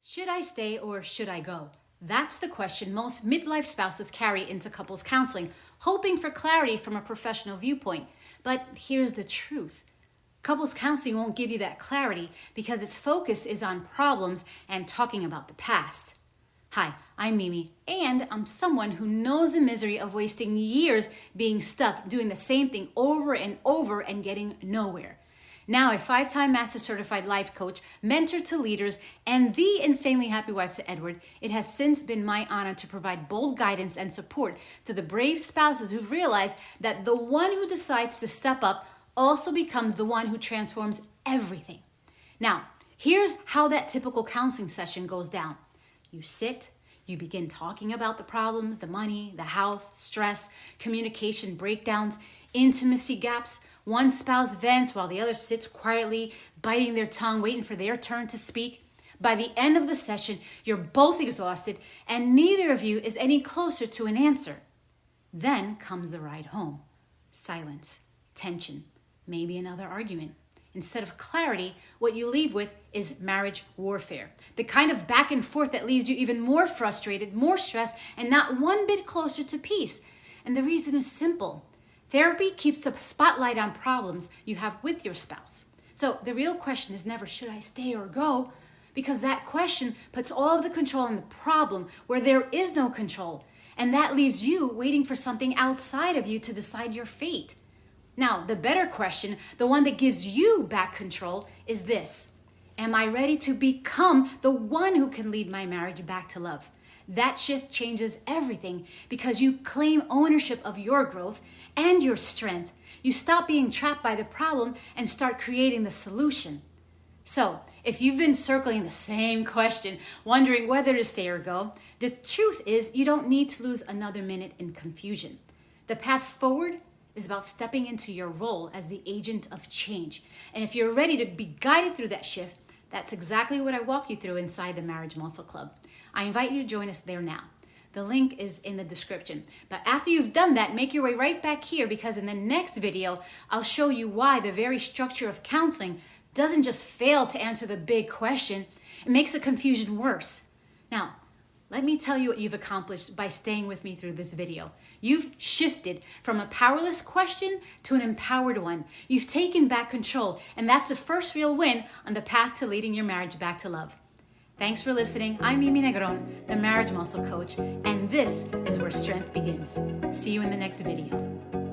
Should I stay or should I go? That's the question most midlife spouses carry into couples counseling, hoping for clarity from a professional viewpoint. But here's the truth. Couples counseling won't give you that clarity because its focus is on problems and talking about the past. Hi, I'm Mimi, and I'm someone who knows the misery of wasting years being stuck doing the same thing over and over and getting nowhere. Now a 5-time Master Certified Life Coach, mentor to leaders, and the insanely happy wife to Edward, it has since been my honor to provide bold guidance and support to the brave spouses who've realized that the one who decides to step up also becomes the one who transforms everything. Now, here's how that typical counseling session goes down. You sit, you begin talking about the problems, the money, the house, stress, communication breakdowns, intimacy gaps. One spouse vents while the other sits quietly, biting their tongue, waiting for their turn to speak. By the end of the session, you're both exhausted and neither of you is any closer to an answer. Then comes the ride home. Silence, tension, maybe another argument. Instead of clarity, what you leave with is marriage warfare. The kind of back and forth that leaves you even more frustrated, more stressed, and not one bit closer to peace. And the reason is simple. Therapy keeps the spotlight on problems you have with your spouse. So the real question is never, should I stay or go? Because that question puts all of the control on the problem where there is no control. And that leaves you waiting for something outside of you to decide your fate. Now, the better question, the one that gives you back control, is this. Am I ready to become the one who can lead my marriage back to love? That shift changes everything because you claim ownership of your growth and your strength. You stop being trapped by the problem and start creating the solution. So, if you've been circling the same question, wondering whether to stay or go, the truth is you don't need to lose another minute in confusion. The path forward is about stepping into your role as the agent of change. And if you're ready to be guided through that shift, that's exactly what I walk you through inside the Marriage Muscle Club. I invite you to join us there now. The link is in the description. But after you've done that, make your way right back here because in the next video, I'll show you why the very structure of counseling doesn't just fail to answer the big question, it makes the confusion worse. Now, let me tell you what you've accomplished by staying with me through this video. You've shifted from a powerless question to an empowered one. You've taken back control, and that's the first real win on the path to leading your marriage back to love. Thanks for listening. I'm Mimi Negron, the Marriage Muscle Coach, and this is where strength begins. See you in the next video.